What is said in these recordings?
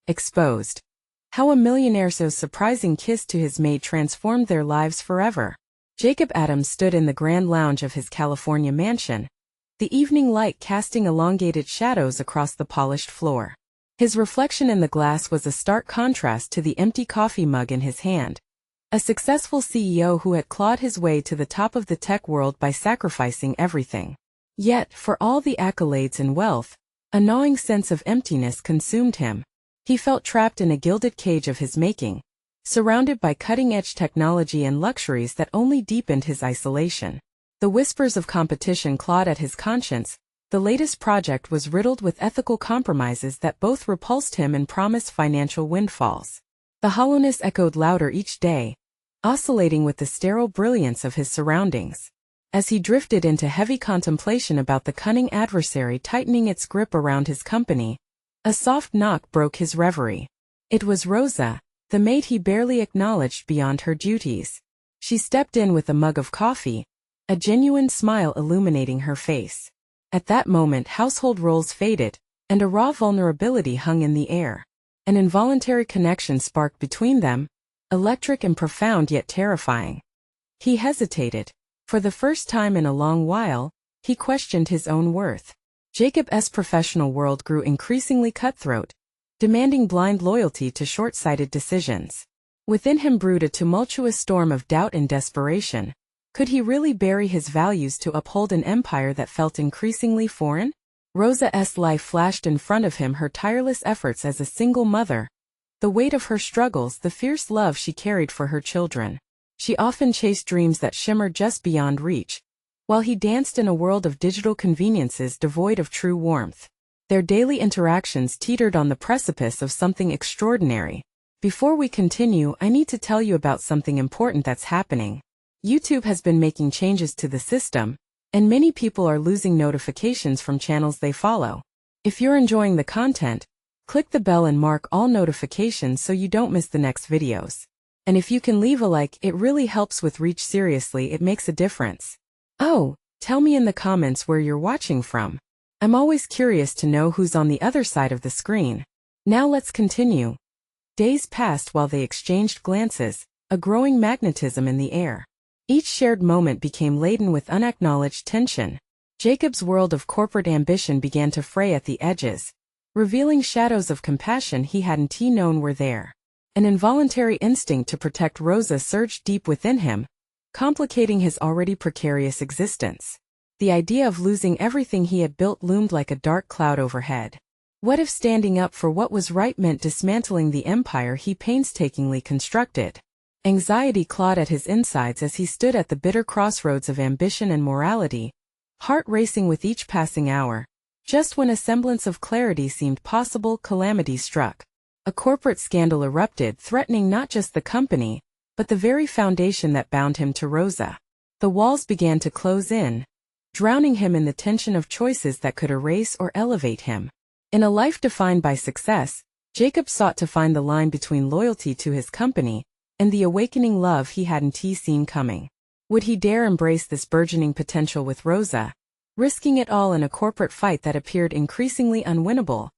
Exposed. How a millionaire's surprising kiss to his maid transformed their lives forever. Jacob Adams stood in the grand lounge of his California mansion, the evening light casting elongated shadows across the polished floor. His reflection in the glass was a stark contrast to the empty coffee mug in his hand. A successful CEO who had clawed his way to the top of the tech world by sacrificing everything. Yet, for all the accolades and wealth, a gnawing sense of emptiness consumed him. He felt trapped in a gilded cage of his making, surrounded by cutting-edge technology and luxuries that only deepened his isolation. The whispers of competition clawed at his conscience. The latest project was riddled with ethical compromises that both repulsed him and promised financial windfalls. The hollowness echoed louder each day, oscillating with the sterile brilliance of his surroundings. As he drifted into heavy contemplation about the cunning adversary tightening its grip around his company, a soft knock broke his reverie. It was Rosa, the maid he barely acknowledged beyond her duties. She stepped in with a mug of coffee, a genuine smile illuminating her face. At that moment, household roles faded, and a raw vulnerability hung in the air. An involuntary connection sparked between them, electric and profound yet terrifying. He hesitated. For the first time in a long while, he questioned his own worth. Jacob's professional world grew increasingly cutthroat, demanding blind loyalty to short-sighted decisions. Within him brewed a tumultuous storm of doubt and desperation. Could he really bury his values to uphold an empire that felt increasingly foreign? Rosa's life flashed in front of him, her tireless efforts as a single mother, the weight of her struggles, the fierce love she carried for her children. She often chased dreams that shimmered just beyond reach, while he danced in a world of digital conveniences devoid of true warmth. Their daily interactions teetered on the precipice of something extraordinary. Before we continue, I need to tell you about something important that's happening. YouTube has been making changes to the system, and many people are losing notifications from channels they follow. If you're enjoying the content, click the bell and mark all notifications so you don't miss the next videos. And if you can leave a like, it really helps with reach. Seriously, it makes a difference. Oh, tell me in the comments where you're watching from. I'm always curious to know who's on the other side of the screen. Now let's continue. Days passed while they exchanged glances, a growing magnetism in the air. Each shared moment became laden with unacknowledged tension. Jacob's world of corporate ambition began to fray at the edges, revealing shadows of compassion he hadn't known were there. An involuntary instinct to protect Rosa surged deep within him, complicating his already precarious existence. The idea of losing everything he had built loomed like a dark cloud overhead. What if standing up for what was right meant dismantling the empire he painstakingly constructed? Anxiety clawed at his insides as he stood at the bitter crossroads of ambition and morality, heart racing with each passing hour. Just when a semblance of clarity seemed possible, calamity struck. A corporate scandal erupted, threatening not just the company, but the very foundation that bound him to Rosa. The walls began to close in, drowning him in the tension of choices that could erase or elevate him. In a life defined by success, Jacob sought to find the line between loyalty to his company and the awakening love he hadn't seen coming. Would he dare embrace this burgeoning potential with Rosa, risking it all in a corporate fight that appeared increasingly unwinnable?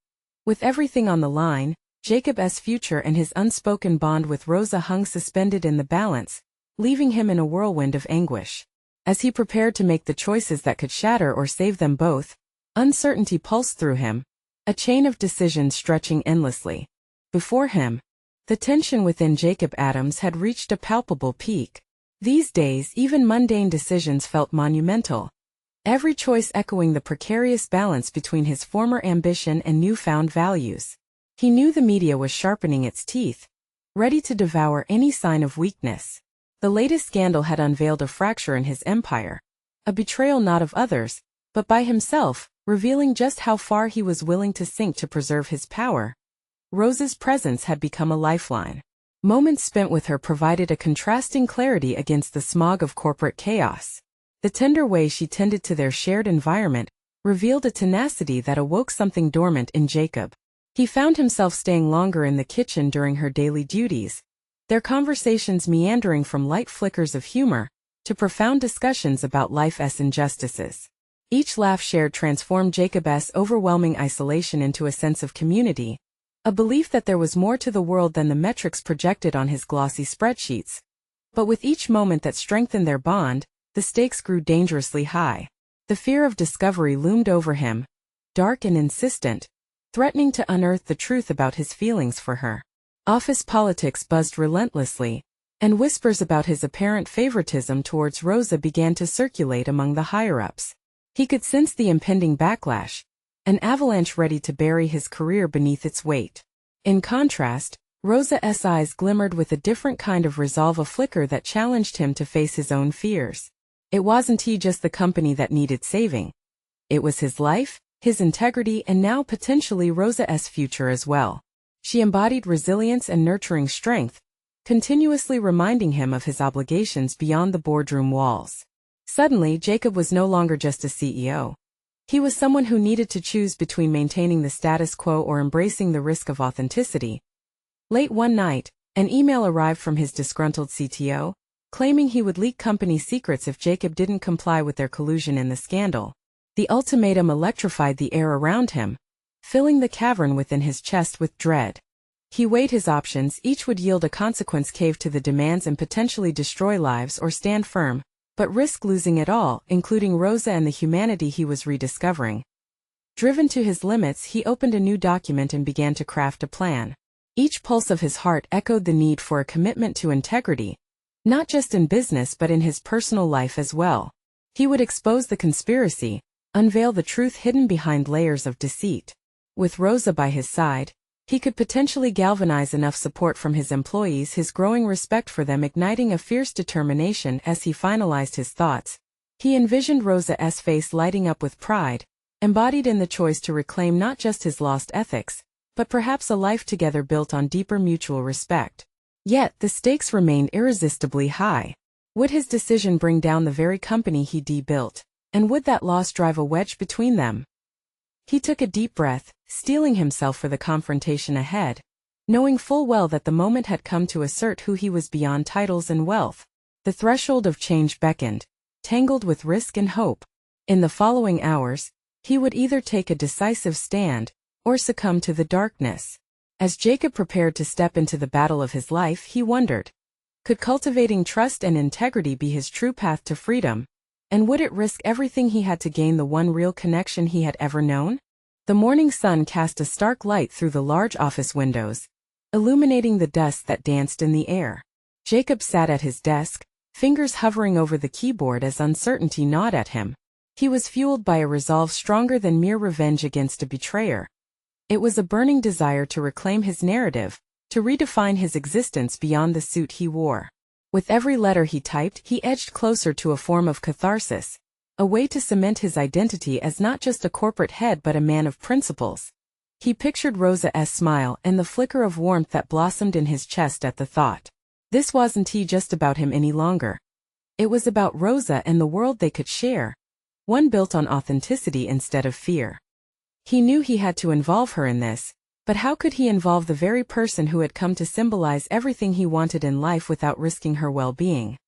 With everything on the line, Jacob's future and his unspoken bond with Rosa hung suspended in the balance, leaving him in a whirlwind of anguish. As he prepared to make the choices that could shatter or save them both, uncertainty pulsed through him, a chain of decisions stretching endlessly. Before him, the tension within Jacob Adams had reached a palpable peak. These days, even mundane decisions felt monumental, every choice echoing the precarious balance between his former ambition and newfound values. He knew the media was sharpening its teeth, ready to devour any sign of weakness. The latest scandal had unveiled a fracture in his empire, a betrayal not of others, but by himself, revealing just how far he was willing to sink to preserve his power. Rosa's presence had become a lifeline. Moments spent with her provided a contrasting clarity against the smog of corporate chaos. The tender way she tended to their shared environment revealed a tenacity that awoke something dormant in Jacob. He found himself staying longer in the kitchen during her daily duties, their conversations meandering from light flickers of humor to profound discussions about life's injustices. Each laugh shared transformed Jacob's overwhelming isolation into a sense of community, a belief that there was more to the world than the metrics projected on his glossy spreadsheets. But with each moment that strengthened their bond, the stakes grew dangerously high. The fear of discovery loomed over him, dark and insistent, threatening to unearth the truth about his feelings for her. Office politics buzzed relentlessly, and whispers about his apparent favoritism towards Rosa began to circulate among the higher-ups. He could sense the impending backlash, an avalanche ready to bury his career beneath its weight. In contrast, Rosa's eyes glimmered with a different kind of resolve, a flicker that challenged him to face his own fears. It wasn't just the company that needed saving. It was his life, his integrity, and now potentially Rosa's future as well. She embodied resilience and nurturing strength, continuously reminding him of his obligations beyond the boardroom walls. Suddenly, Jacob was no longer just a CEO. He was someone who needed to choose between maintaining the status quo or embracing the risk of authenticity. Late one night, an email arrived from his disgruntled CTO, claiming he would leak company secrets if Jacob didn't comply with their collusion in the scandal. The ultimatum electrified the air around him, filling the cavern within his chest with dread. He weighed his options, each would yield a consequence: cave to the demands and potentially destroy lives, or stand firm, but risk losing it all, including Rosa and the humanity he was rediscovering. Driven to his limits, he opened a new document and began to craft a plan. Each pulse of his heart echoed the need for a commitment to integrity, not just in business but in his personal life as well. He would expose the conspiracy, unveil the truth hidden behind layers of deceit. With Rosa by his side, he could potentially galvanize enough support from his employees, his growing respect for them igniting a fierce determination. As he finalized his thoughts, he envisioned Rosa's face lighting up with pride, embodied in the choice to reclaim not just his lost ethics, but perhaps a life together built on deeper mutual respect. Yet, the stakes remained irresistibly high. Would his decision bring down the very company he'd built, and would that loss drive a wedge between them? He took a deep breath, steeling himself for the confrontation ahead, knowing full well that the moment had come to assert who he was beyond titles and wealth. The threshold of change beckoned, tangled with risk and hope. In the following hours, he would either take a decisive stand, or succumb to the darkness. As Jacob prepared to step into the battle of his life, he wondered, could cultivating trust and integrity be his true path to freedom? And would it risk everything he had to gain the one real connection he had ever known? The morning sun cast a stark light through the large office windows, illuminating the dust that danced in the air. Jacob sat at his desk, fingers hovering over the keyboard as uncertainty gnawed at him. He was fueled by a resolve stronger than mere revenge against a betrayer. It was a burning desire to reclaim his narrative, to redefine his existence beyond the suit he wore. With every letter he typed, he edged closer to a form of catharsis, a way to cement his identity as not just a corporate head but a man of principles. He pictured Rosa's smile and the flicker of warmth that blossomed in his chest at the thought. This wasn't just about him any longer. It was about Rosa and the world they could share, one built on authenticity instead of fear. He knew he had to involve her in this, but how could he involve the very person who had come to symbolize everything he wanted in life without risking her well-being?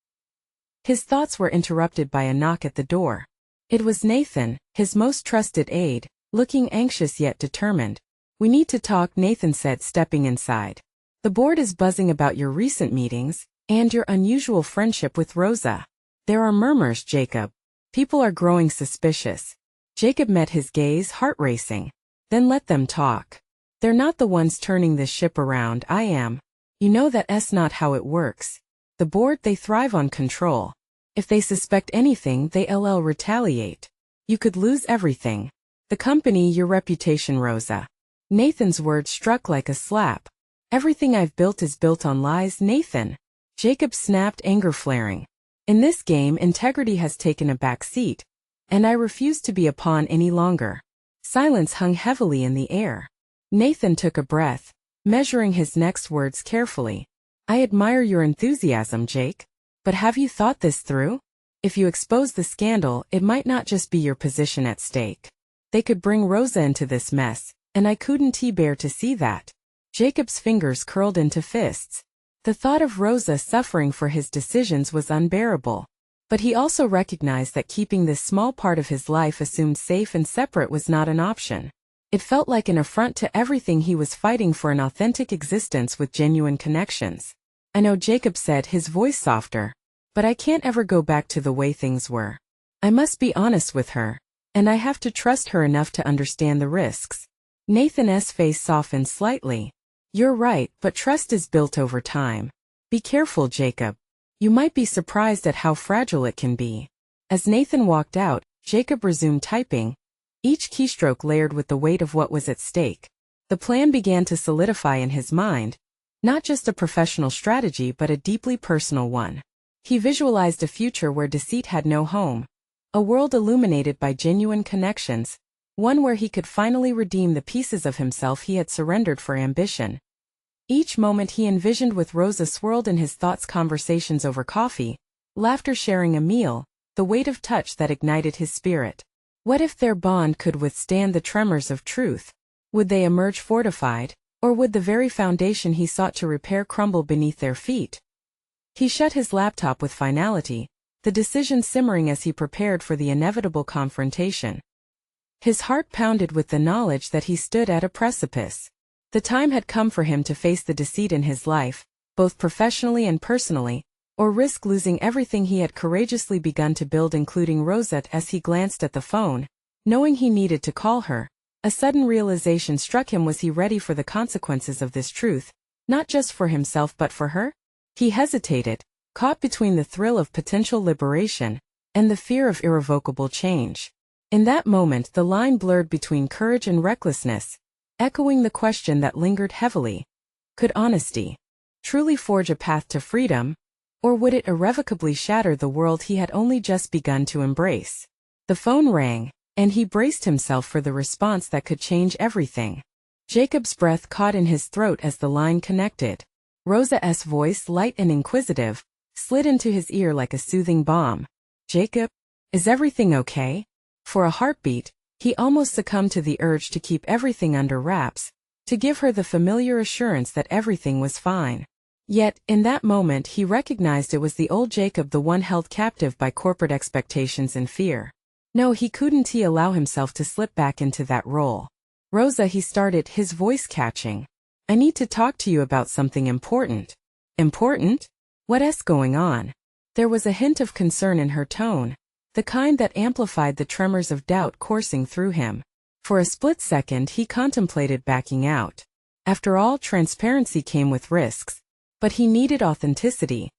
His thoughts were interrupted by a knock at the door. It was Nathan, his most trusted aide, looking anxious yet determined. "We need to talk," Nathan said, stepping inside. "The board is buzzing about your recent meetings, and your unusual friendship with Rosa. There are murmurs, Jacob. People are growing suspicious." Jacob met his gaze, heart racing. "Then let them talk. They're not the ones turning this ship around, I am. You know that's not how it works. The board, they thrive on control. If they suspect anything, they'll retaliate. You could lose everything. The company, your reputation, Rosa." Nathan's words struck like a slap. "Everything I've built is built on lies, Nathan." Jacob snapped, anger flaring. "In this game, integrity has taken a back seat, and I refuse to be a pawn any longer." Silence hung heavily in the air. Nathan took a breath, measuring his next words carefully. "I admire your enthusiasm, Jake. But have you thought this through? If you expose the scandal, it might not just be your position at stake. They could bring Rosa into this mess, and I couldn't bear to see that." Jacob's fingers curled into fists. The thought of Rosa suffering for his decisions was unbearable. But he also recognized that keeping this small part of his life assumed safe and separate was not an option. It felt like an affront to everything he was fighting for, an authentic existence with genuine connections. "I know," Jacob said, his voice softer, "but I can't ever go back to the way things were. I must be honest with her, and I have to trust her enough to understand the risks." Nathan's face softened slightly. "You're right, but trust is built over time. Be careful, Jacob. You might be surprised at how fragile it can be." As Nathan walked out, Jacob resumed typing, each keystroke layered with the weight of what was at stake. The plan began to solidify in his mind, not just a professional strategy but a deeply personal one. He visualized a future where deceit had no home, a world illuminated by genuine connections, one where he could finally redeem the pieces of himself he had surrendered for ambition. Each moment he envisioned with Rosa swirled in his thoughts: conversations over coffee, laughter sharing a meal, the weight of touch that ignited his spirit. What if their bond could withstand the tremors of truth? Would they emerge fortified, or would the very foundation he sought to repair crumble beneath their feet? He shut his laptop with finality, the decision simmering as he prepared for the inevitable confrontation. His heart pounded with the knowledge that he stood at a precipice. The time had come for him to face the deceit in his life, both professionally and personally, or risk losing everything he had courageously begun to build, including Rosa. As he glanced at the phone, knowing he needed to call her, a sudden realization struck him. Was he ready for the consequences of this truth, not just for himself but for her? He hesitated, caught between the thrill of potential liberation and the fear of irrevocable change. In that moment the line blurred between courage and recklessness, echoing the question that lingered heavily: could honesty truly forge a path to freedom, or would it irrevocably shatter the world he had only just begun to embrace? The phone rang, and he braced himself for the response that could change everything. Jacob's breath caught in his throat as the line connected. Rosa's voice, light and inquisitive, slid into his ear like a soothing balm. "Jacob, is everything okay?" For a heartbeat, he almost succumbed to the urge to keep everything under wraps, to give her the familiar assurance that everything was fine. Yet, in that moment he recognized it was the old Jacob, the one held captive by corporate expectations and fear. No, he couldn't allow himself to slip back into that role. "Rosa," he started, his voice catching. "I need to talk to you about something important." "Important? What's going on?" There was a hint of concern in her tone, the kind that amplified the tremors of doubt coursing through him. For a split second he contemplated backing out. After all, transparency came with risks. But he needed authenticity.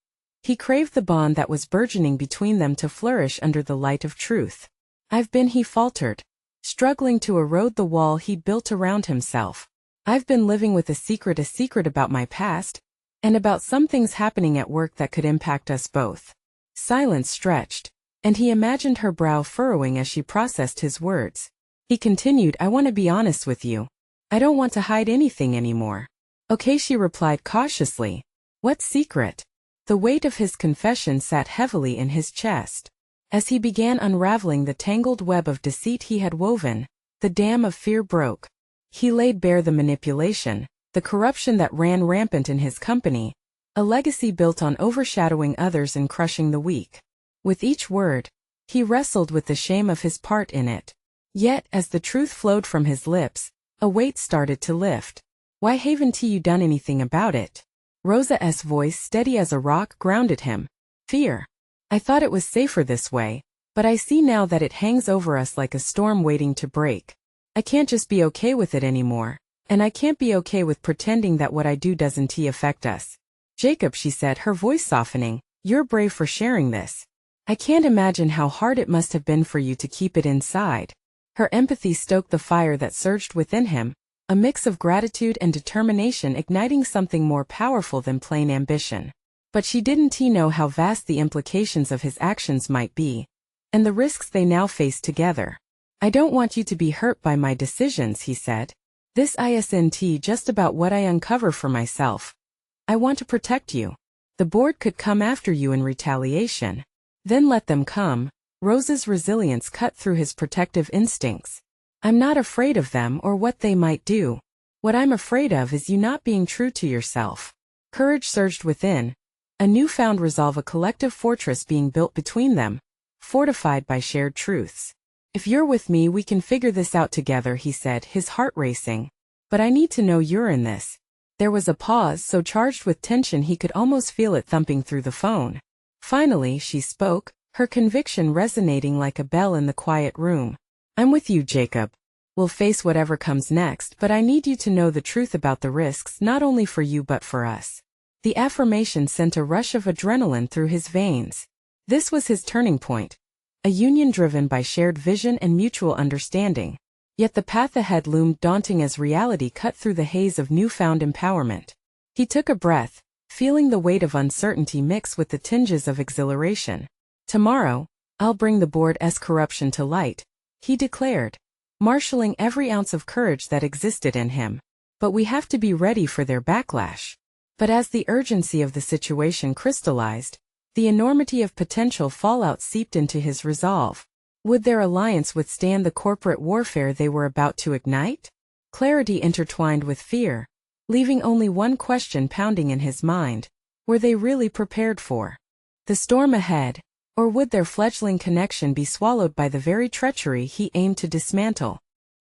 He craved the bond that was burgeoning between them to flourish under the light of truth. He faltered, struggling to erode the wall he'd built around himself. "I've been living with a secret about my past, and about some things happening at work that could impact us both." Silence stretched, and he imagined her brow furrowing as she processed his words. He continued, "I want to be honest with you. I don't want to hide anything anymore." "Okay," she replied cautiously. "What secret?" The weight of his confession sat heavily in his chest. As he began unraveling the tangled web of deceit he had woven, the dam of fear broke. He laid bare the manipulation, the corruption that ran rampant in his company, a legacy built on overshadowing others and crushing the weak. With each word, he wrestled with the shame of his part in it. Yet, as the truth flowed from his lips, a weight started to lift. "Why haven't you done anything about it?" Rosa's voice, steady as a rock, grounded him. "Fear. I thought it was safer this way, but I see now that it hangs over us like a storm waiting to break. I can't just be okay with it anymore, and I can't be okay with pretending that what I do doesn't affect us." "Jacob," she said, her voice softening, "you're brave for sharing this. I can't imagine how hard it must have been for you to keep it inside." Her empathy stoked the fire that surged within him, a mix of gratitude and determination igniting something more powerful than plain ambition. But she didn't know how vast the implications of his actions might be, and the risks they now faced together. "I don't want you to be hurt by my decisions," he said. "This isn't just about what I uncover for myself. I want to protect you. The board could come after you in retaliation. Then let them come." Rosa's resilience cut through his protective instincts. "I'm not afraid of them or what they might do. What I'm afraid of is you not being true to yourself." Courage surged within, a newfound resolve, a collective fortress being built between them, fortified by shared truths. If you're with me, we can figure this out together, he said, his heart racing. But I need to know you're in this. There was a pause so charged with tension he could almost feel it thumping through the phone. Finally, she spoke, her conviction resonating like a bell in the quiet room. I'm with you, Jacob. We'll face whatever comes next, but I need you to know the truth about the risks, not only for you but for us. The affirmation sent a rush of adrenaline through his veins. This was his turning point. A union driven by shared vision and mutual understanding. Yet the path ahead loomed daunting as reality cut through the haze of newfound empowerment. He took a breath, feeling the weight of uncertainty mix with the tinges of exhilaration. Tomorrow, I'll bring the board's corruption to light, he declared, marshalling every ounce of courage that existed in him. But we have to be ready for their backlash. But as the urgency of the situation crystallized, the enormity of potential fallout seeped into his resolve. Would their alliance withstand the corporate warfare they were about to ignite? Clarity intertwined with fear, leaving only one question pounding in his mind. Were they really prepared for the storm ahead, or would their fledgling connection be swallowed by the very treachery he aimed to dismantle?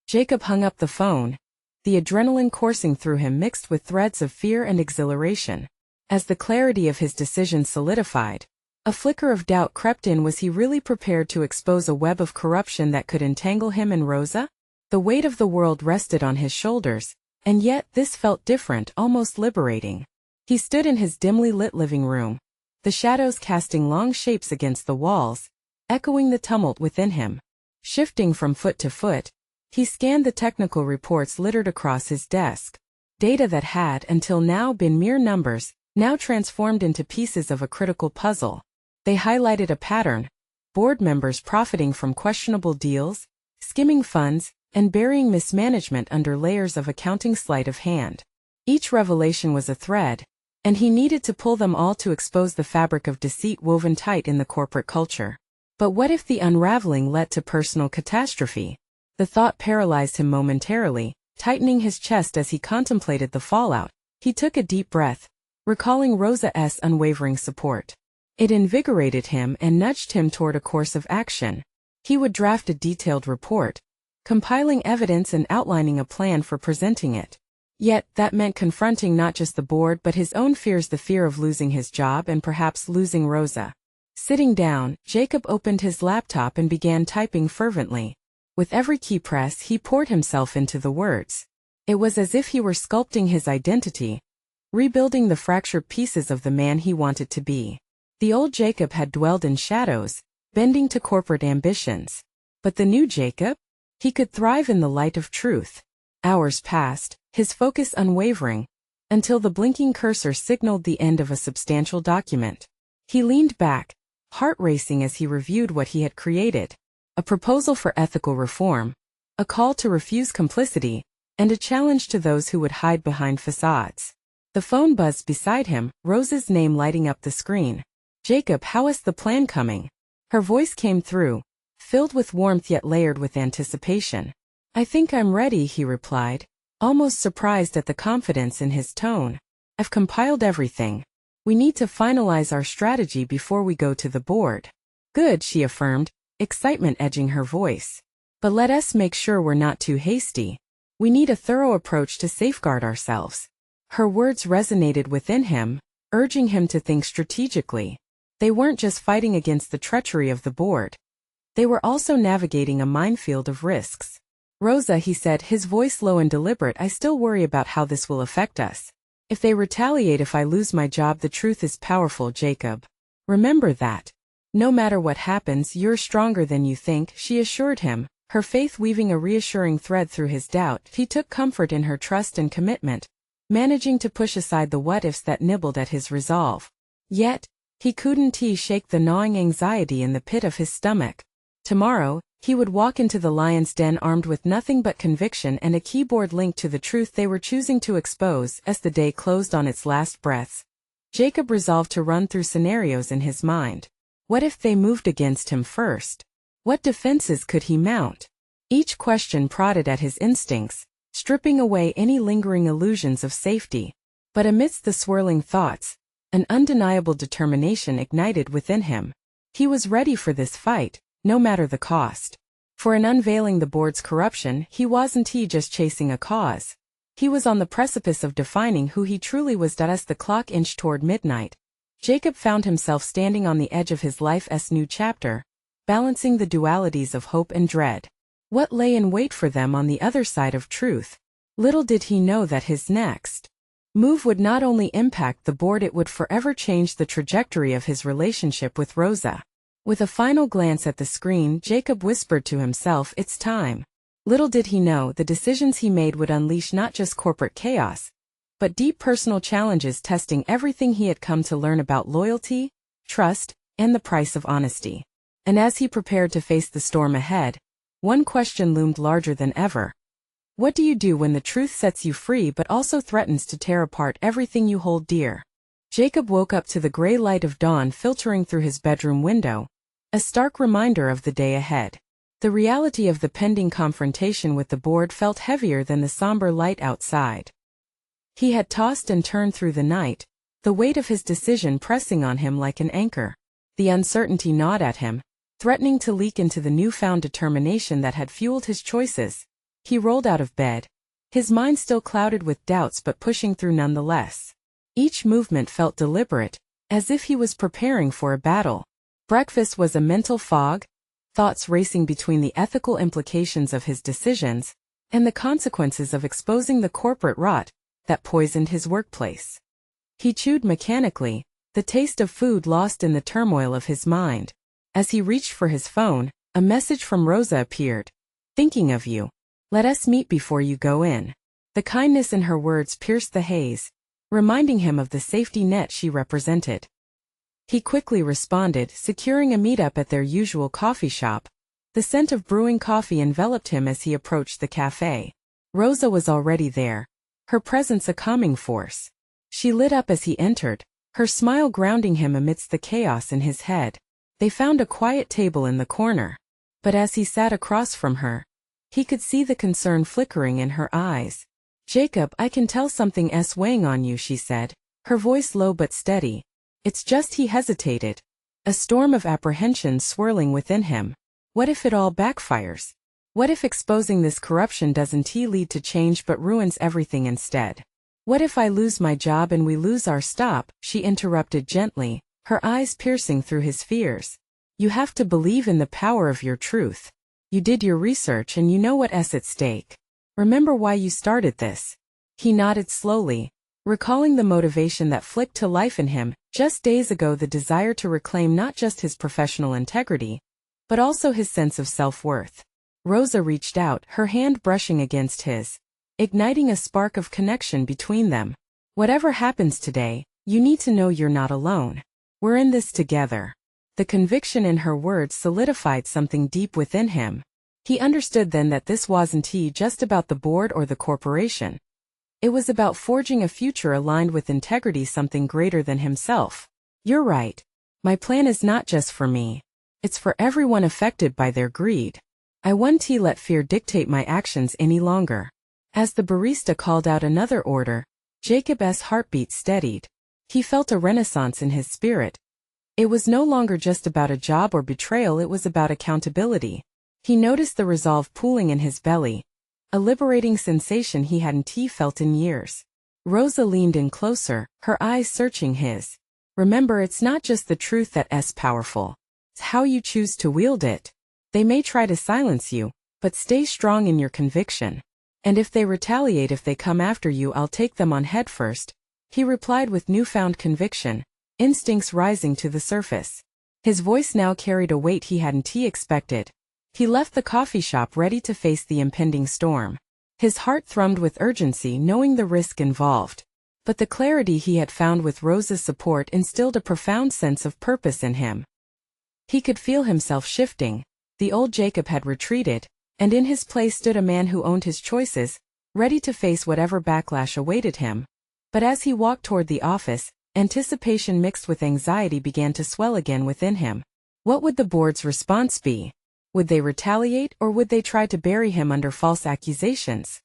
Jacob hung up the phone, the adrenaline coursing through him mixed with threads of fear and exhilaration. As the clarity of his decision solidified, a flicker of doubt crept in. Was he really prepared to expose a web of corruption that could entangle him and Rosa? The weight of the world rested on his shoulders, and yet this felt different, almost liberating. He stood in his dimly lit living room, the shadows casting long shapes against the walls, echoing the tumult within him. Shifting from foot to foot, he scanned the technical reports littered across his desk. Data that had, until now, been mere numbers, now transformed into pieces of a critical puzzle. They highlighted a pattern: board members profiting from questionable deals, skimming funds, and burying mismanagement under layers of accounting sleight of hand. Each revelation was a thread, and he needed to pull them all to expose the fabric of deceit woven tight in the corporate culture. But what if the unraveling led to personal catastrophe? The thought paralyzed him momentarily, tightening his chest as he contemplated the fallout. He took a deep breath, recalling Rosa's unwavering support. It invigorated him and nudged him toward a course of action. He would draft a detailed report, compiling evidence and outlining a plan for presenting it. Yet, that meant confronting not just the board but his own fears, the fear of losing his job and perhaps losing Rosa. Sitting down, Jacob opened his laptop and began typing fervently. With every key press, he poured himself into the words. It was as if he were sculpting his identity, rebuilding the fractured pieces of the man he wanted to be. The old Jacob had dwelled in shadows, bending to corporate ambitions. But the new Jacob? He could thrive in the light of truth. Hours passed, his focus unwavering, until the blinking cursor signaled the end of a substantial document. He leaned back, heart racing as he reviewed what he had created. A proposal for ethical reform, a call to refuse complicity, and a challenge to those who would hide behind facades. The phone buzzed beside him, Rosa's name lighting up the screen. Jacob, how is the plan coming? Her voice came through, filled with warmth yet layered with anticipation. I think I'm ready, he replied, almost surprised at the confidence in his tone. I've compiled everything. We need to finalize our strategy before we go to the board. Good, she affirmed, excitement edging her voice. But let us make sure we're not too hasty. We need a thorough approach to safeguard ourselves. Her words resonated within him, urging him to think strategically. They weren't just fighting against the treachery of the board. They were also navigating a minefield of risks. Rosa, he said, his voice low and deliberate, I still worry about how this will affect us. If they retaliate, if I lose my job, the truth is powerful, Jacob. Remember that. No matter what happens, you're stronger than you think, she assured him, her faith weaving a reassuring thread through his doubt. He took comfort in her trust and commitment, managing to push aside the what-ifs that nibbled at his resolve. Yet, he couldn't shake the gnawing anxiety in the pit of his stomach. Tomorrow, he would walk into the lion's den armed with nothing but conviction and a keyboard linked to the truth they were choosing to expose. As the day closed on its last breaths, Jacob resolved to run through scenarios in his mind. What if they moved against him first? What defenses could he mount? Each question prodded at his instincts, stripping away any lingering illusions of safety. But amidst the swirling thoughts, an undeniable determination ignited within him. He was ready for this fight, no matter the cost. For in unveiling the board's corruption, he wasn't just chasing a cause. He was on the precipice of defining who he truly was. As the clock inched toward midnight, Jacob found himself standing on the edge of his life's new chapter, balancing the dualities of hope and dread. What lay in wait for them on the other side of truth? Little did he know that his next move would not only impact the board, it would forever change the trajectory of his relationship with Rosa. With a final glance at the screen, Jacob whispered to himself, "It's time." Little did he know the decisions he made would unleash not just corporate chaos, but deep personal challenges, testing everything he had come to learn about loyalty, trust, and the price of honesty. And as he prepared to face the storm ahead, one question loomed larger than ever. What do you do when the truth sets you free but also threatens to tear apart everything you hold dear? Jacob woke up to the gray light of dawn filtering through his bedroom window, a stark reminder of the day ahead. The reality of the pending confrontation with the board felt heavier than the somber light outside. He had tossed and turned through the night, the weight of his decision pressing on him like an anchor. The uncertainty gnawed at him, threatening to leak into the newfound determination that had fueled his choices. He rolled out of bed, his mind still clouded with doubts but pushing through nonetheless. Each movement felt deliberate, as if he was preparing for a battle. Breakfast was a mental fog, thoughts racing between the ethical implications of his decisions and the consequences of exposing the corporate rot that poisoned his workplace. He chewed mechanically, the taste of food lost in the turmoil of his mind. As he reached for his phone, a message from Rosa appeared. "Thinking of you. Let us meet before you go in." The kindness in her words pierced the haze, reminding him of the safety net she represented. He quickly responded, securing a meetup at their usual coffee shop. The scent of brewing coffee enveloped him as he approached the cafe. Rosa was already there, her presence a calming force. She lit up as he entered, her smile grounding him amidst the chaos in his head. They found a quiet table in the corner, but as he sat across from her, he could see the concern flickering in her eyes. "Jacob, I can tell something's weighing on you," she said, her voice low but steady. "It's just," he hesitated, a storm of apprehension swirling within him. What if it all backfires? What if exposing this corruption doesn't lead to change but ruins everything instead? "What if I lose my job and we lose our stop?" she interrupted gently, her eyes piercing through his fears. "You have to believe in the power of your truth. You did your research and you know what's at stake. Remember why you started this?" He nodded slowly, recalling the motivation that flicked to life in him just days ago, the desire to reclaim not just his professional integrity, but also his sense of self-worth. Rosa reached out, her hand brushing against his, igniting a spark of connection between them. "Whatever happens today, you need to know you're not alone. We're in this together." The conviction in her words solidified something deep within him. He understood then that this wasn't just about the board or the corporation. It was about forging a future aligned with integrity, something greater than himself. "You're right. My plan is not just for me. It's for everyone affected by their greed. I won't let fear dictate my actions any longer." As the barista called out another order, Jacob's heartbeat steadied. He felt a renaissance in his spirit. It was no longer just about a job or betrayal, it was about accountability. He noticed the resolve pooling in his belly, a liberating sensation he hadn't felt in years. Rosa leaned in closer, her eyes searching his. "Remember, it's not just the truth that's powerful. It's how you choose to wield it. They may try to silence you, but stay strong in your conviction. And if they retaliate, if they come after you, I'll take them on head first," he replied with newfound conviction, instincts rising to the surface. His voice now carried a weight he hadn't expected. He left the coffee shop ready to face the impending storm. His heart thrummed with urgency, knowing the risk involved. But the clarity he had found with Rosa's support instilled a profound sense of purpose in him. He could feel himself shifting. The old Jacob had retreated, and in his place stood a man who owned his choices, ready to face whatever backlash awaited him. But as he walked toward the office, anticipation mixed with anxiety began to swell again within him. What would the board's response be? Would they retaliate, or would they try to bury him under false accusations?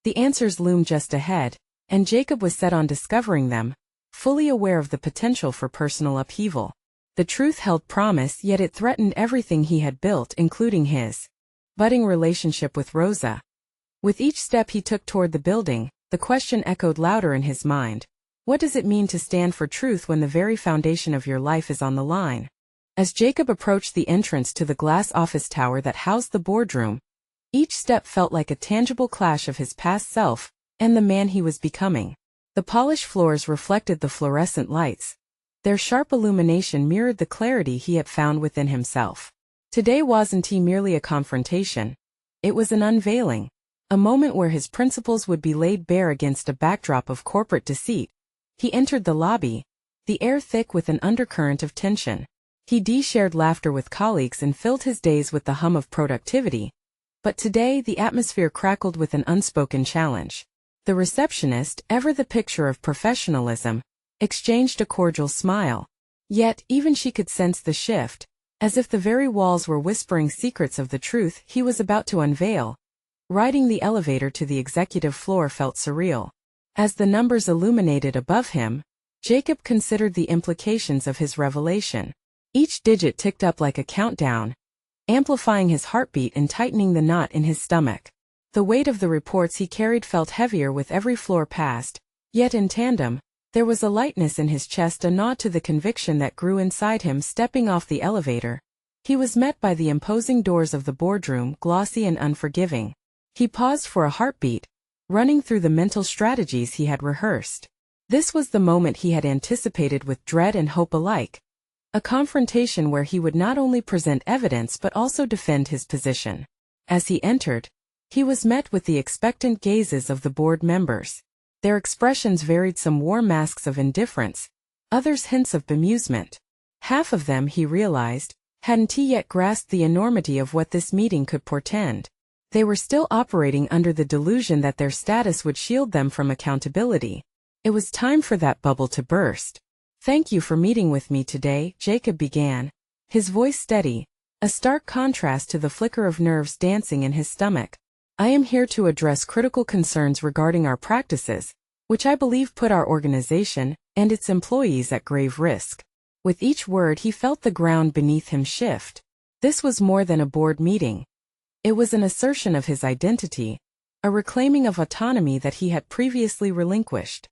The answers loomed just ahead, and Jacob was set on discovering them, fully aware of the potential for personal upheaval. The truth held promise, yet it threatened everything he had built, including his budding relationship with Rosa. With each step he took toward the building, the question echoed louder in his mind. What does it mean to stand for truth when the very foundation of your life is on the line? As Jacob approached the entrance to the glass office tower that housed the boardroom, each step felt like a tangible clash of his past self and the man he was becoming. The polished floors reflected the fluorescent lights. Their sharp illumination mirrored the clarity he had found within himself. Today wasn't merely a confrontation. It was an unveiling, a moment where his principles would be laid bare against a backdrop of corporate deceit. He entered the lobby, the air thick with an undercurrent of tension. He shared laughter with colleagues and filled his days with the hum of productivity. But today the atmosphere crackled with an unspoken challenge. The receptionist, ever the picture of professionalism, exchanged a cordial smile. Yet, even she could sense the shift, as if the very walls were whispering secrets of the truth he was about to unveil. Riding the elevator to the executive floor felt surreal. As the numbers illuminated above him, Jacob considered the implications of his revelation. Each digit ticked up like a countdown, amplifying his heartbeat and tightening the knot in his stomach. The weight of the reports he carried felt heavier with every floor passed, yet in tandem, there was a lightness in his chest, a nod to the conviction that grew inside him. Stepping off the elevator, he was met by the imposing doors of the boardroom, glossy and unforgiving. He paused for a heartbeat, running through the mental strategies he had rehearsed. This was the moment he had anticipated with dread and hope alike. A confrontation where he would not only present evidence but also defend his position. As he entered, he was met with the expectant gazes of the board members. Their expressions varied, some wore masks of indifference, others hints of bemusement. Half of them, he realized, hadn't yet grasped the enormity of what this meeting could portend. They were still operating under the delusion that their status would shield them from accountability. It was time for that bubble to burst. "Thank you for meeting with me today," Jacob began, his voice steady, a stark contrast to the flicker of nerves dancing in his stomach. "I am here to address critical concerns regarding our practices, which I believe put our organization and its employees at grave risk." With each word he felt the ground beneath him shift. This was more than a board meeting. It was an assertion of his identity, a reclaiming of autonomy that he had previously relinquished.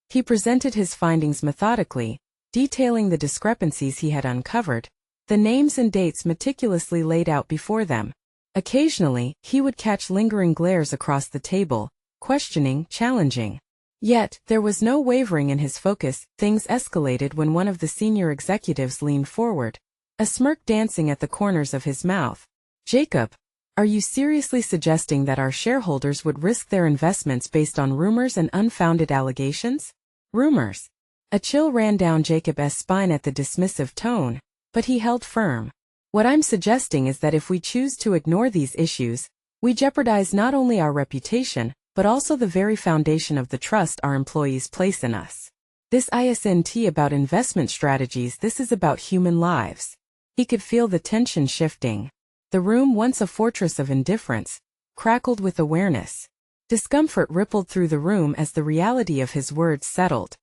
He presented his findings methodically, detailing the discrepancies he had uncovered, the names and dates meticulously laid out before them. Occasionally, he would catch lingering glares across the table, questioning, challenging. Yet, there was no wavering in his focus. Things escalated when one of the senior executives leaned forward, a smirk dancing at the corners of his mouth. "Jacob, are you seriously suggesting that our shareholders would risk their investments based on rumors and unfounded allegations?" Rumors. A chill ran down Jacob's spine at the dismissive tone, but he held firm. "What I'm suggesting is that if we choose to ignore these issues, we jeopardize not only our reputation, but also the very foundation of the trust our employees place in us. This isn't about investment strategies, this is about human lives." He could feel the tension shifting. The room, once a fortress of indifference, crackled with awareness. Discomfort rippled through the room as the reality of his words settled.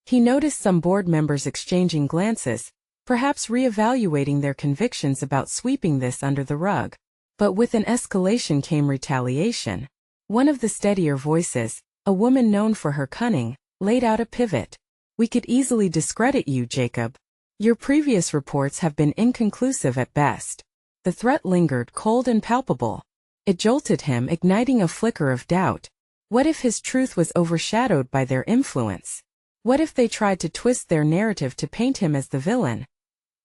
He noticed some board members exchanging glances, perhaps re-evaluating their convictions about sweeping this under the rug. But with an escalation came retaliation. One of the steadier voices, a woman known for her cunning, laid out a pivot. "We could easily discredit you, Jacob. Your previous reports have been inconclusive at best." The threat lingered, cold and palpable. It jolted him, igniting a flicker of doubt. What if his truth was overshadowed by their influence? What if they tried to twist their narrative to paint him as the villain?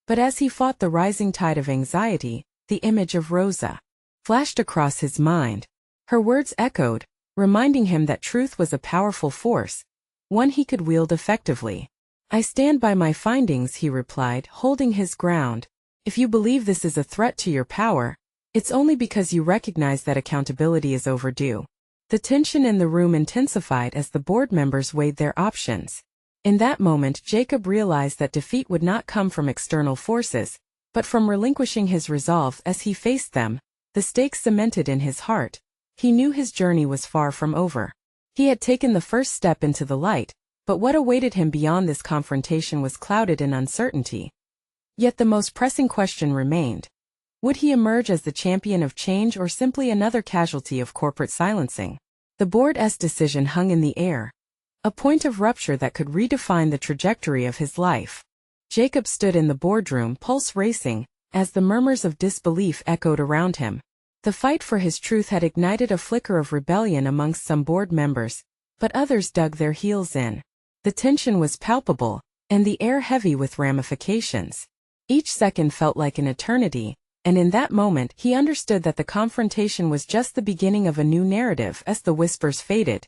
But as he fought the rising tide of anxiety, the image of Rosa flashed across his mind. Her words echoed, reminding him that truth was a powerful force, one he could wield effectively. "I stand by my findings," he replied, holding his ground. "If you believe this is a threat to your power, it's only because you recognize that accountability is overdue." The tension in the room intensified as the board members weighed their options. In that moment, Jacob realized that defeat would not come from external forces, but from relinquishing his resolve. As he faced them, the stakes cemented in his heart. He knew his journey was far from over. He had taken the first step into the light, but what awaited him beyond this confrontation was clouded in uncertainty. Yet the most pressing question remained. Would he emerge as the champion of change or simply another casualty of corporate silencing? The board's decision hung in the air, a point of rupture that could redefine the trajectory of his life. Jacob stood in the boardroom, pulse racing, as the murmurs of disbelief echoed around him. The fight for his truth had ignited a flicker of rebellion amongst some board members, but others dug their heels in. The tension was palpable, and the air heavy with ramifications. Each second felt like an eternity, and in that moment he understood that the confrontation was just the beginning of a new narrative. As the whispers faded,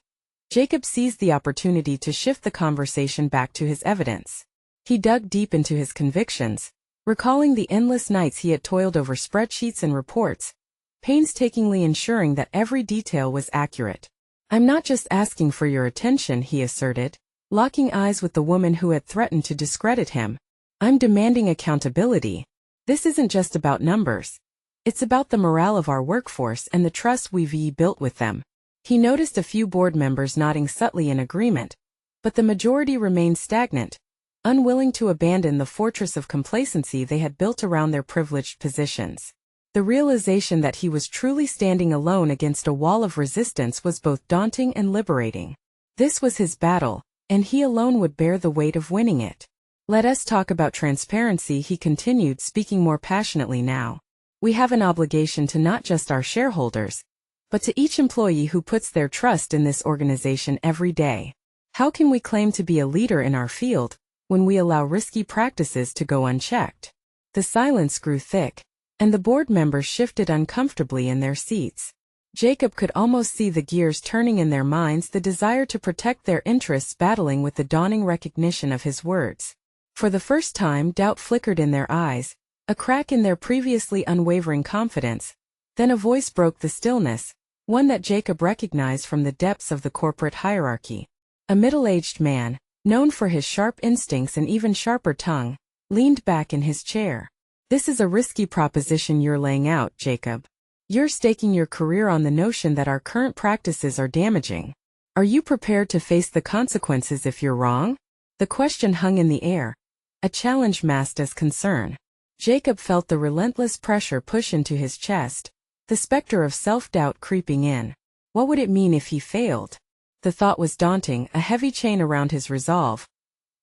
Jacob seized the opportunity to shift the conversation back to his evidence. He dug deep into his convictions, recalling the endless nights he had toiled over spreadsheets and reports, painstakingly ensuring that every detail was accurate. "I'm not just asking for your attention," he asserted, locking eyes with the woman who had threatened to discredit him. "I'm demanding accountability. This isn't just about numbers. It's about the morale of our workforce and the trust we've built with them." He noticed a few board members nodding subtly in agreement, but the majority remained stagnant, unwilling to abandon the fortress of complacency they had built around their privileged positions. The realization that he was truly standing alone against a wall of resistance was both daunting and liberating. This was his battle, and he alone would bear the weight of winning it. "Let us talk about transparency," he continued, speaking more passionately now. "We have an obligation to not just our shareholders, but to each employee who puts their trust in this organization every day. How can we claim to be a leader in our field when we allow risky practices to go unchecked?" The silence grew thick, and the board members shifted uncomfortably in their seats. Jacob could almost see the gears turning in their minds, the desire to protect their interests battling with the dawning recognition of his words. For the first time, doubt flickered in their eyes, a crack in their previously unwavering confidence. Then a voice broke the stillness, one that Jacob recognized from the depths of the corporate hierarchy. A middle-aged man, known for his sharp instincts and even sharper tongue, leaned back in his chair. "This is a risky proposition you're laying out, Jacob. You're staking your career on the notion that our current practices are damaging. Are you prepared to face the consequences if you're wrong?" The question hung in the air, a challenge masked as concern. Jacob felt the relentless pressure push into his chest, the specter of self-doubt creeping in. What would it mean if he failed? The thought was daunting, a heavy chain around his resolve.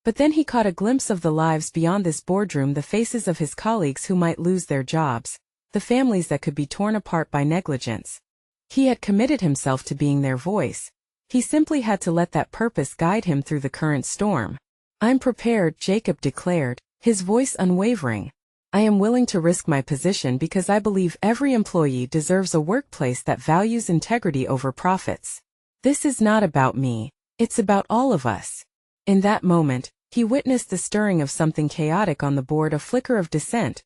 But then he caught a glimpse of the lives beyond this boardroom, the faces of his colleagues who might lose their jobs, the families that could be torn apart by negligence. He had committed himself to being their voice. He simply had to let that purpose guide him through the current storm. "I'm prepared," Jacob declared, his voice unwavering. "I am willing to risk my position because I believe every employee deserves a workplace that values integrity over profits. This is not about me, it's about all of us." In that moment, he witnessed the stirring of something chaotic on the board, a flicker of dissent,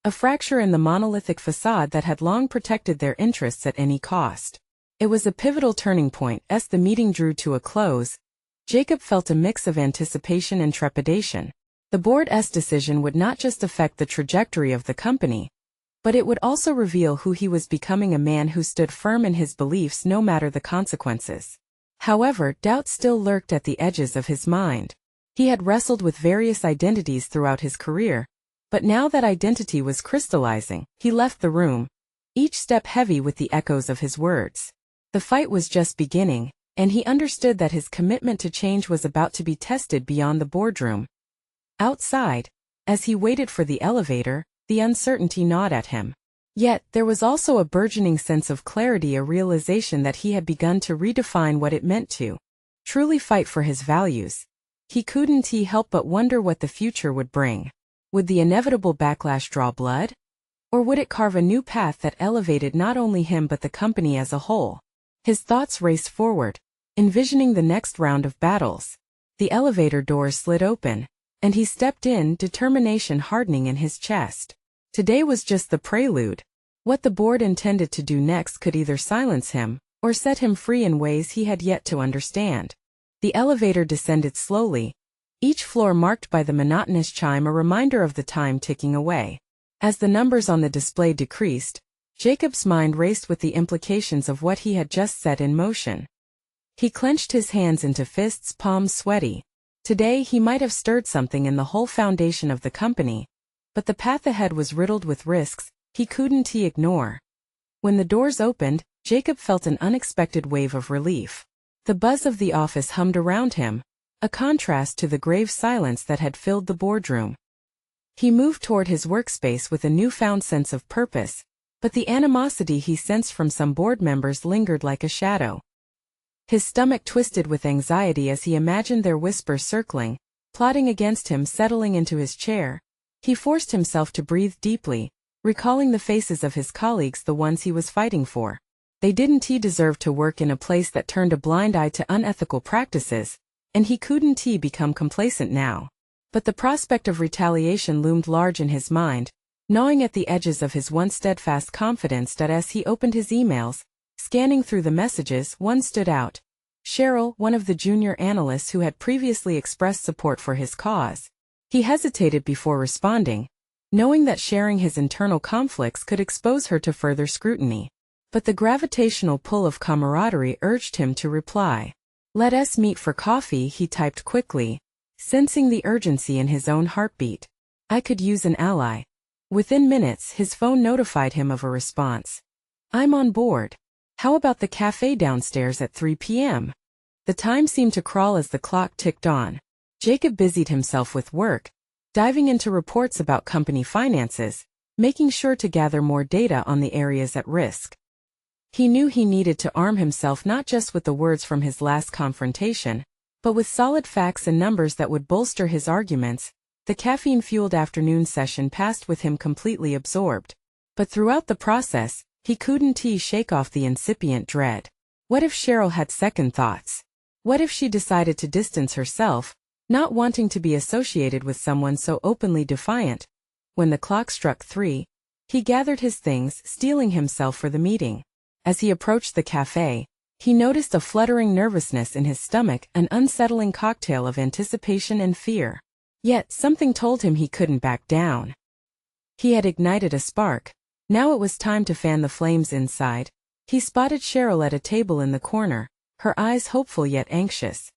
a fracture in the monolithic facade that had long protected their interests at any cost. It was a pivotal turning point. As the meeting drew to a close, Jacob felt a mix of anticipation and trepidation. The board's decision would not just affect the trajectory of the company, but it would also reveal who he was becoming, a man who stood firm in his beliefs no matter the consequences. However, doubt still lurked at the edges of his mind. He had wrestled with various identities throughout his career, but now that identity was crystallizing, he left the room, each step heavy with the echoes of his words. The fight was just beginning, and he understood that his commitment to change was about to be tested beyond the boardroom. Outside, as he waited for the elevator, the uncertainty gnawed at him. Yet, there was also a burgeoning sense of clarity, a realization that he had begun to redefine what it meant to truly fight for his values. He couldn't help but wonder what the future would bring. Would the inevitable backlash draw blood? Or would it carve a new path that elevated not only him but the company as a whole? His thoughts raced forward, envisioning the next round of battles. The elevator doors slid open, and he stepped in, determination hardening in his chest. Today was just the prelude. What the board intended to do next could either silence him, or set him free in ways he had yet to understand. The elevator descended slowly, each floor marked by the monotonous chime, a reminder of the time ticking away. As the numbers on the display decreased, Jacob's mind raced with the implications of what he had just set in motion. He clenched his hands into fists, palms sweaty. Today he might have stirred something in the whole foundation of the company, but the path ahead was riddled with risks, he couldn't ignore. When the doors opened, Jacob felt an unexpected wave of relief. The buzz of the office hummed around him, a contrast to the grave silence that had filled the boardroom. He moved toward his workspace with a newfound sense of purpose, but the animosity he sensed from some board members lingered like a shadow. His stomach twisted with anxiety as he imagined their whispers circling, plotting against him. Settling into his chair, he forced himself to breathe deeply, recalling the faces of his colleagues, the ones he was fighting for. They didn't deserve to work in a place that turned a blind eye to unethical practices, and he couldn't become complacent now. But the prospect of retaliation loomed large in his mind, gnawing at the edges of his once steadfast confidence. As he opened his emails, scanning through the messages, one stood out. Cheryl, one of the junior analysts who had previously expressed support for his cause. He hesitated before responding, knowing that sharing his internal conflicts could expose her to further scrutiny. But the gravitational pull of camaraderie urged him to reply. "Let us meet for coffee," he typed quickly, sensing the urgency in his own heartbeat. "I could use an ally." Within minutes, his phone notified him of a response. "I'm on board. How about the cafe downstairs at 3 p.m.? The time seemed to crawl as the clock ticked on. Jacob busied himself with work, diving into reports about company finances, making sure to gather more data on the areas at risk. He knew he needed to arm himself not just with the words from his last confrontation, but with solid facts and numbers that would bolster his arguments. The caffeine-fueled afternoon session passed with him completely absorbed. But throughout the process, he couldn't shake off the incipient dread. What if Cheryl had second thoughts? What if she decided to distance herself, not wanting to be associated with someone so openly defiant? When the clock struck 3, he gathered his things, steeling himself for the meeting. As he approached the cafe, he noticed a fluttering nervousness in his stomach, an unsettling cocktail of anticipation and fear. Yet something told him he couldn't back down. He had ignited a spark. Now it was time to fan the flames inside. He spotted Cheryl at a table in the corner, her eyes hopeful yet anxious.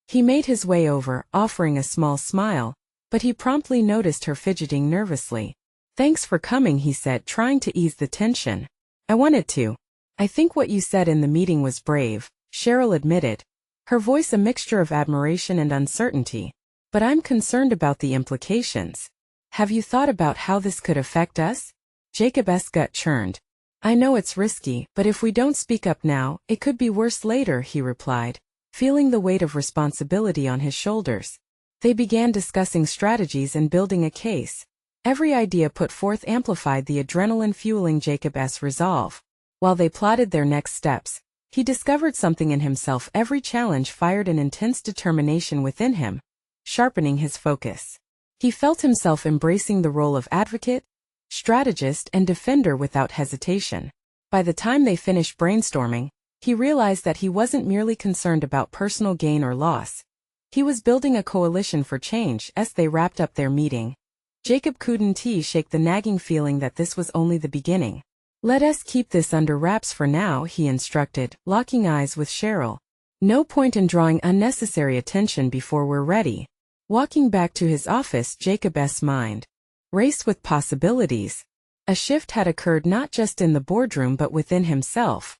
He made his way over, offering a small smile, but he promptly noticed her fidgeting nervously. "Thanks for coming," he said, trying to ease the tension. "I wanted to. I think what you said in the meeting was brave," Cheryl admitted, her voice a mixture of admiration and uncertainty. "But I'm concerned about the implications. Have you thought about how this could affect us?" Jacob's gut churned. "I know it's risky, but if we don't speak up now, it could be worse later," he replied, feeling the weight of responsibility on his shoulders. They began discussing strategies and building a case. Every idea put forth amplified the adrenaline fueling Jacob's resolve. While they plotted their next steps, he discovered something in himself. Every challenge fired an intense determination within him, sharpening his focus. He felt himself embracing the role of advocate, strategist, and defender without hesitation. By the time they finished brainstorming, he realized that he wasn't merely concerned about personal gain or loss. He was building a coalition for change. As they wrapped up their meeting, Jacob couldn't shake the nagging feeling that this was only the beginning. "Let us keep this under wraps for now," he instructed, locking eyes with Cheryl. "No point in drawing unnecessary attention before we're ready." Walking back to his office, Jacob's mind raced with possibilities. A shift had occurred not just in the boardroom but within himself.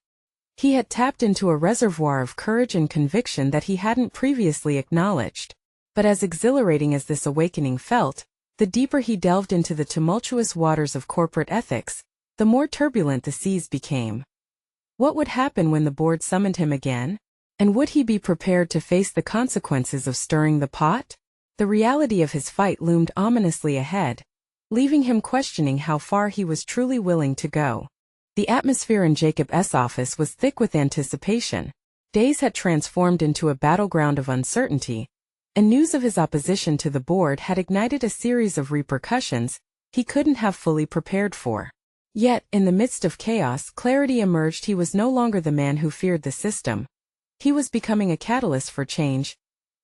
He had tapped into a reservoir of courage and conviction that he hadn't previously acknowledged. But as exhilarating as this awakening felt, the deeper he delved into the tumultuous waters of corporate ethics, the more turbulent the seas became. What would happen when the board summoned him again? And would he be prepared to face the consequences of stirring the pot? The reality of his fight loomed ominously ahead, leaving him questioning how far he was truly willing to go. The atmosphere in Jacob's office was thick with anticipation. Days had transformed into a battleground of uncertainty, and news of his opposition to the board had ignited a series of repercussions he couldn't have fully prepared for. Yet, in the midst of chaos, clarity emerged. He was no longer the man who feared the system. He was becoming a catalyst for change.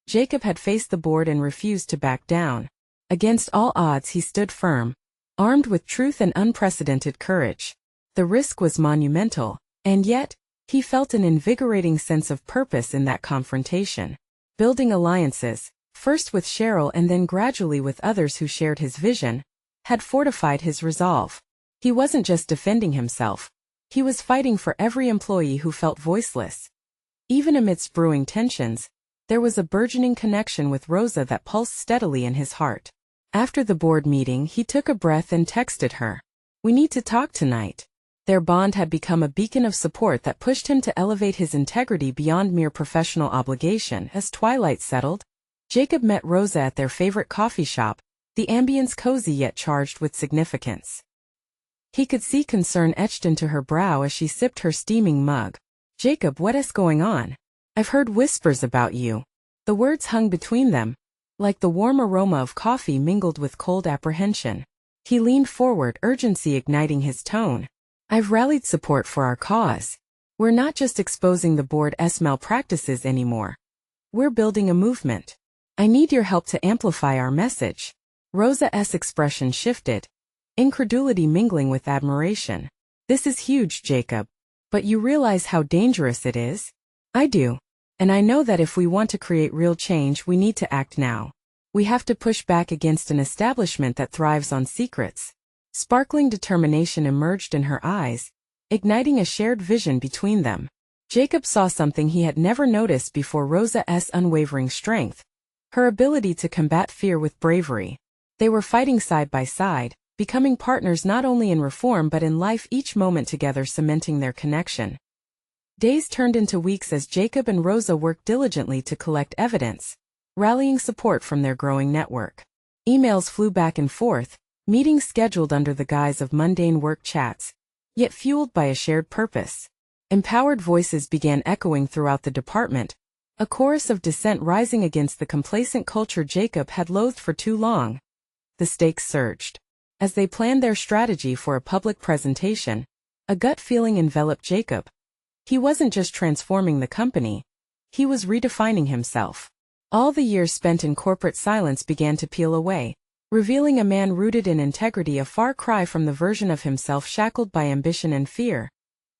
Jacob had faced the board and refused to back down. Against all odds, he stood firm, armed with truth and unprecedented courage. The risk was monumental, and yet, he felt an invigorating sense of purpose in that confrontation. Building alliances, first with Cheryl and then gradually with others who shared his vision, had fortified his resolve. He wasn't just defending himself. He was fighting for every employee who felt voiceless. Even amidst brewing tensions, there was a burgeoning connection with Rosa that pulsed steadily in his heart. After the board meeting, he took a breath and texted her. "We need to talk tonight." Their bond had become a beacon of support that pushed him to elevate his integrity beyond mere professional obligation. As twilight settled, Jacob met Rosa at their favorite coffee shop, the ambience cozy yet charged with significance. He could see concern etched into her brow as she sipped her steaming mug. "Jacob, what's going on? I've heard whispers about you." The words hung between them, like the warm aroma of coffee mingled with cold apprehension. He leaned forward, urgency igniting his tone. "I've rallied support for our cause. We're not just exposing the board's malpractices anymore. We're building a movement. I need your help to amplify our message." Rosa's expression shifted, incredulity mingling with admiration. "This is huge, Jacob. But you realize how dangerous it is?" "I do. And I know that if we want to create real change, we need to act now. We have to push back against an establishment that thrives on secrets." Sparkling determination emerged in her eyes, igniting a shared vision between them. Jacob saw something he had never noticed before: Rosa's unwavering strength, her ability to combat fear with bravery. They were fighting side by side, becoming partners not only in reform but in life, each moment together cementing their connection. Days turned into weeks as Jacob and Rosa worked diligently to collect evidence, rallying support from their growing network. Emails flew back and forth, meetings scheduled under the guise of mundane work chats, yet fueled by a shared purpose. Empowered voices began echoing throughout the department, a chorus of dissent rising against the complacent culture Jacob had loathed for too long. The stakes surged. As they planned their strategy for a public presentation, a gut feeling enveloped Jacob. He wasn't just transforming the company, he was redefining himself. All the years spent in corporate silence began to peel away, revealing a man rooted in integrity, a far cry from the version of himself shackled by ambition and fear.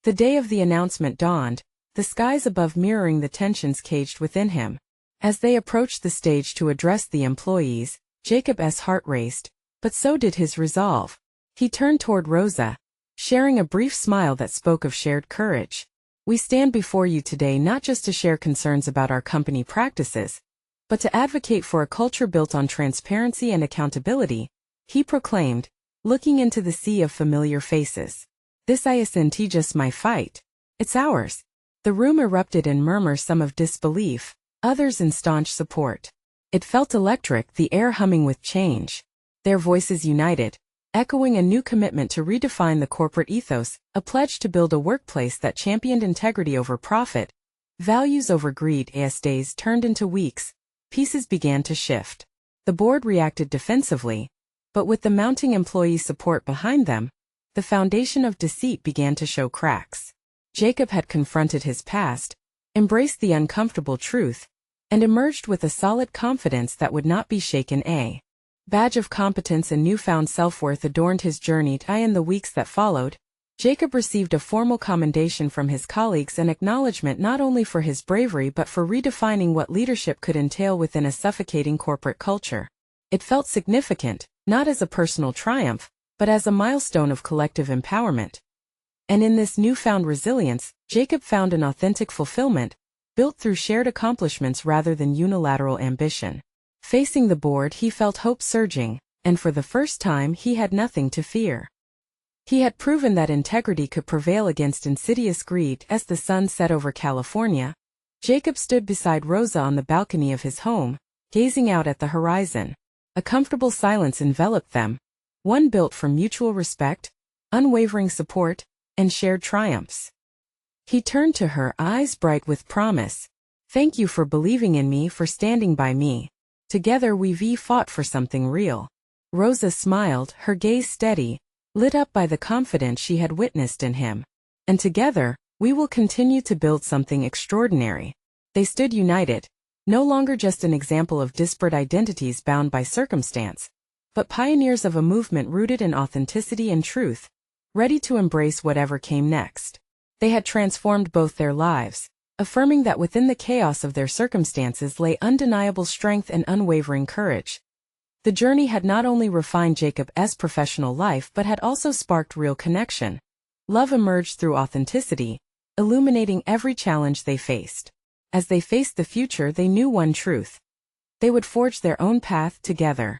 The day of the announcement dawned, the skies above mirroring the tensions caged within him. As they approached the stage to address the employees, Jacob's heart raced, but so did his resolve. He turned toward Rosa, sharing a brief smile that spoke of shared courage. "We stand before you today not just to share concerns about our company practices, but to advocate for a culture built on transparency and accountability," he proclaimed, looking into the sea of familiar faces. "This isn't just my fight. It's ours." The room erupted in murmurs, some of disbelief, others in staunch support. It felt electric, the air humming with change. Their voices united, echoing a new commitment to redefine the corporate ethos, a pledge to build a workplace that championed integrity over profit, values over greed. As days turned into weeks, pieces began to shift. The board reacted defensively, but with the mounting employee support behind them, the foundation of deceit began to show cracks. Jacob had confronted his past, embraced the uncomfortable truth, and emerged with a solid confidence that would not be shaken. A badge of competence and newfound self-worth adorned his journey. In the weeks that followed, Jacob received a formal commendation from his colleagues, an acknowledgement not only for his bravery but for redefining what leadership could entail within a suffocating corporate culture. It felt significant, not as a personal triumph, but as a milestone of collective empowerment. And in this newfound resilience, Jacob found an authentic fulfillment, built through shared accomplishments rather than unilateral ambition. Facing the board, he felt hope surging, and for the first time he had nothing to fear. He had proven that integrity could prevail against insidious greed. As the sun set over California, Jacob stood beside Rosa on the balcony of his home, gazing out at the horizon. A comfortable silence enveloped them, one built from mutual respect, unwavering support, and shared triumphs. He turned to her, eyes bright with promise. "Thank you for believing in me, for standing by me. Together we've fought for something real." Rosa smiled, her gaze steady, lit up by the confidence she had witnessed in him. "And together, we will continue to build something extraordinary." They stood united, no longer just an example of disparate identities bound by circumstance, but pioneers of a movement rooted in authenticity and truth, ready to embrace whatever came next. They had transformed both their lives, affirming that within the chaos of their circumstances lay undeniable strength and unwavering courage. The journey had not only refined Jacob's professional life but had also sparked real connection. Love emerged through authenticity, illuminating every challenge they faced. As they faced the future, they knew one truth. They would forge their own path together.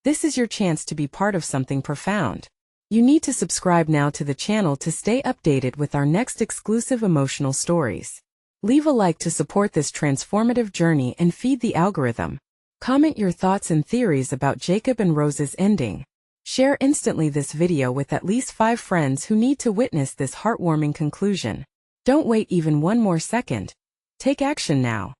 This is your chance to be part of something profound. You need to subscribe now to the channel to stay updated with our next exclusive emotional stories. Leave a like to support this transformative journey and feed the algorithm. Comment your thoughts and theories about Jacob and Rosa's ending. Share instantly this video with at least 5 friends who need to witness this heartwarming conclusion. Don't wait even one more second. Take action now.